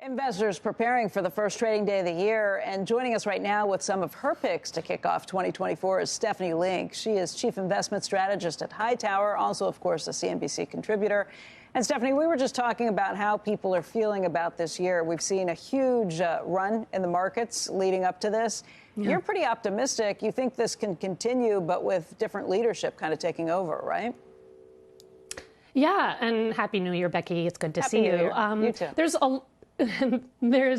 Investors preparing for the first trading day of the year, and joining us right now with some of her picks to kick off 2024 is Stephanie Link. She is Chief Investment Strategist at Hightower, also, of course, a CNBC contributor. And Stephanie, we were just talking about how people are feeling about this year. We've seen a huge run in the markets leading up to this. Yeah. You're pretty optimistic. You think this can continue, but with different leadership kind of taking over, right? Yeah, and Happy New Year, Becky. It's good to see you. You too. There's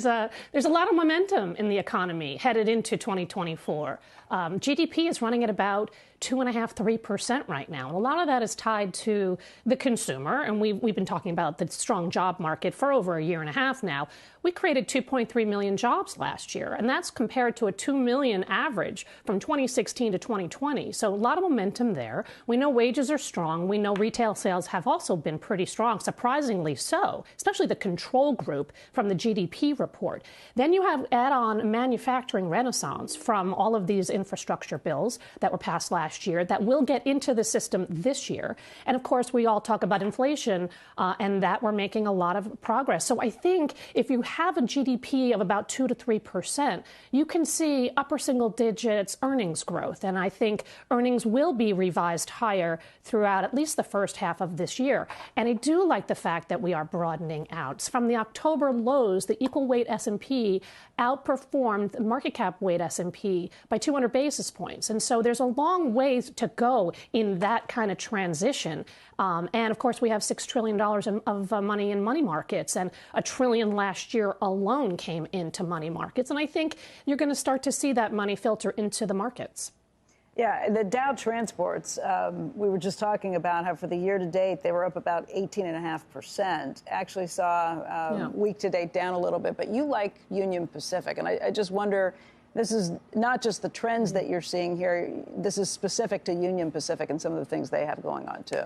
a lot of momentum in the economy headed into 2024. GDP is running at about 2.5–3% right now. And a lot of that is tied to the consumer. And we've been talking about the strong job market for over a year and a half now. We created 2.3 million jobs last year, and that's compared to a 2 million average from 2016 to 2020. So a lot of momentum there. We know wages are strong. We know retail sales have also been pretty strong, surprisingly so, especially the control group from the GDP report. Then you have add on manufacturing renaissance from all of these infrastructure bills that were passed last year that will get into the system this year. And of course, we all talk about inflation and that we're making a lot of progress. So I think if you have a GDP of about 2 to 3%, you can see upper single digits earnings growth. And I think earnings will be revised higher throughout at least the first half of this year. And I do like the fact that we are broadening out. From the October lows, the equal weight S&P outperformed the market cap weight S&P by 200 basis points. And so there's a long way to go in that kind of transition. And of course, we have $6 trillion of money in money markets, and $1 trillion last year alone came into money markets. And I think you're going to start to see that money filter into the markets. Yeah, the Dow transports, we were just talking about how for the year to date, they were up about 18.5%. Actually saw week to date down a little bit. But you like Union Pacific. And I just wonder, this is not just the trends that you're seeing here. This is specific to Union Pacific and some of the things they have going on, too.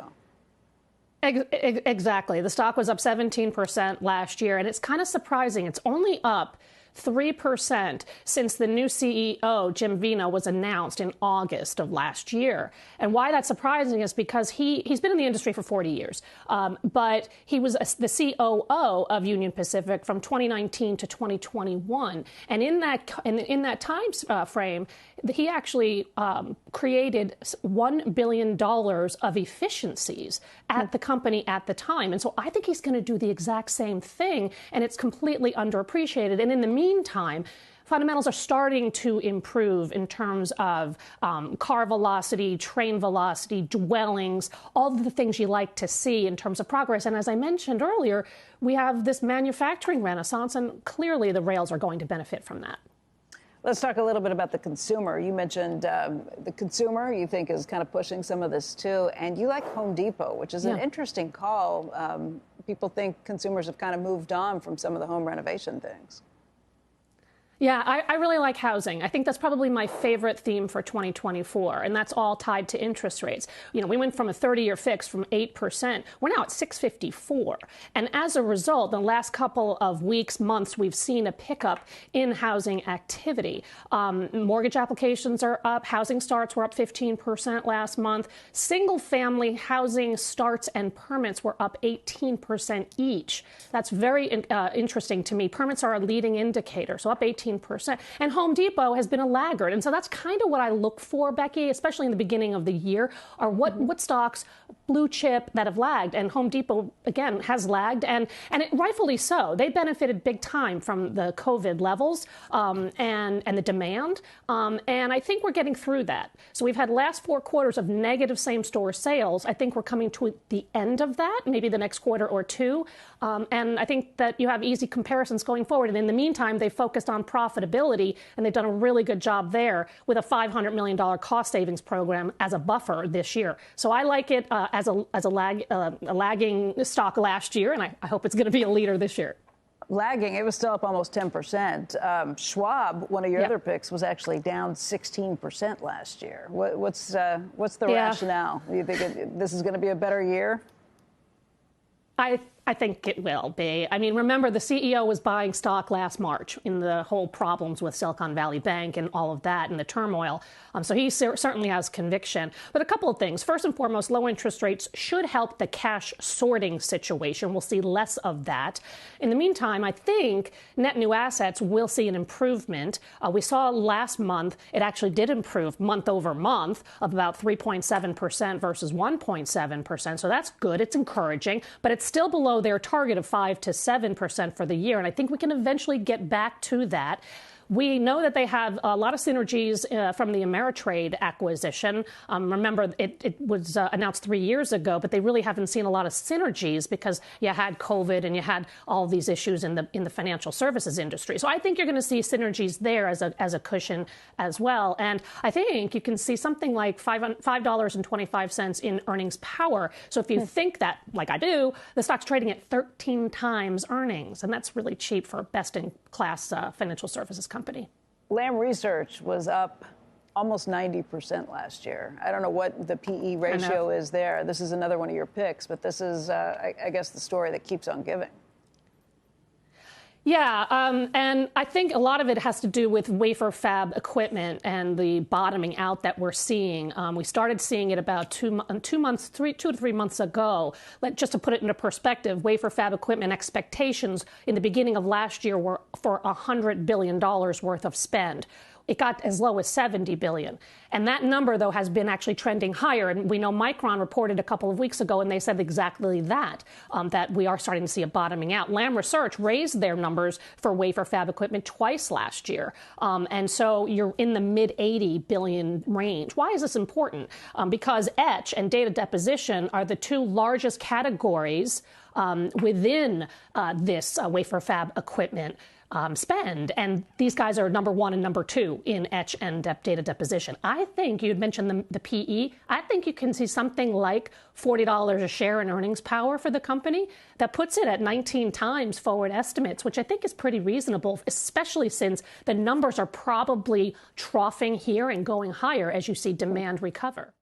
Exactly. The stock was up 17% last year. And it's kind of surprising. It's only up 3% since the new CEO, Jim Vena, was announced in August of last year. And why that's surprising is because he's been in the industry for 40 years. But he was the COO of Union Pacific from 2019 to 2021. And in that time frame, he actually created $1 billion of efficiencies at the company at the time. And so I think he's going to do the exact same thing. And it's completely underappreciated. And in the meantime, fundamentals are starting to improve in terms of car velocity, train velocity, dwellings, all of the things you like to see in terms of progress. And as I mentioned earlier, we have this manufacturing renaissance, and clearly the rails are going to benefit from that. Let's talk a little bit about the consumer. You mentioned the consumer you think is kind of pushing some of this, too. And you like Home Depot, which is an interesting call. People think consumers have kind of moved on from some of the home renovation things. Yeah, I really like housing. I think that's probably my favorite theme for 2024, and that's all tied to interest rates. You know, we went from a 30-year fix from 8%. We're now at 6.54. And as a result, the last couple of weeks, months, we've seen a pickup in housing activity. Mortgage applications are up. Housing starts were up 15% last month. Single-family housing starts and permits were up 18% each. That's very interesting to me. Permits are a leading indicator, so up 18%. And Home Depot has been a laggard. And so that's kind of what I look for, Becky, especially in the beginning of the year, are what stocks, blue chip, that have lagged. And Home Depot, again, has lagged, and it, rightfully so. They benefited big time from the COVID levels and the demand. And I think we're getting through that. So we've had last 4 quarters of negative same-store sales. I think we're coming to the end of that, maybe the next quarter or two. And I think that you have easy comparisons going forward. And in the meantime, they focused on profitability, and they've done a really good job there with a $500 million cost savings program as a buffer this year. So I like it as a lagging stock last year, and I hope it's going to be a leader this year. Lagging, it was still up almost 10%. Schwab, one of your other picks, was actually down 16% last year. What's the rationale? Do you think this is going to be a better year? I think it will be. I mean, remember, the CEO was buying stock last March in the whole problems with Silicon Valley Bank and all of that and the turmoil. So he certainly has conviction. But a couple of things. First and foremost, low interest rates should help the cash sorting situation. We'll see less of that. In the meantime, I think net new assets will see an improvement. We saw last month it actually did improve month over month of about 3.7% versus 1.7%. So that's good. It's encouraging, but it's still below their target of 5 to 7% for the year. And I think we can eventually get back to that. We know that they have a lot of synergies from the Ameritrade acquisition. Remember, it was announced 3 years ago, but they really haven't seen a lot of synergies because you had COVID and you had all these issues in the financial services industry. So I think you're going to see synergies there as a cushion as well. And I think you can see something like $5.25 in earnings power. So if you think that, like I do, the stock's trading at 13 times earnings, and that's really cheap for a best-in-class financial services company. Lam Research was up almost 90% last year. I don't know what the PE ratio is there. This is another one of your picks, but this is, I guess, the story that keeps on giving. Yeah, and I think a lot of it has to do with wafer fab equipment and the bottoming out that we're seeing. We started seeing it about 2 to 3 months ago. Just to put it into perspective, wafer fab equipment expectations in the beginning of last year were for $100 billion worth of spend. It got as low as $70 billion. And that number, though, has been actually trending higher. And we know Micron reported a couple of weeks ago, and they said exactly that, that we are starting to see a bottoming out. Lam Research raised their numbers for wafer fab equipment twice last year. And so you're in the mid-80 billion range. Why is this important? Because etch and data deposition are the two largest categories within this wafer fab equipment spend. And these guys are number 1 and number 2 in etch and data deposition. I think you'd mentioned the PE. I think you can see something like $40 a share in earnings power for the company. That puts it at 19 times forward estimates, which I think is pretty reasonable, especially since the numbers are probably troughing here and going higher as you see demand recover.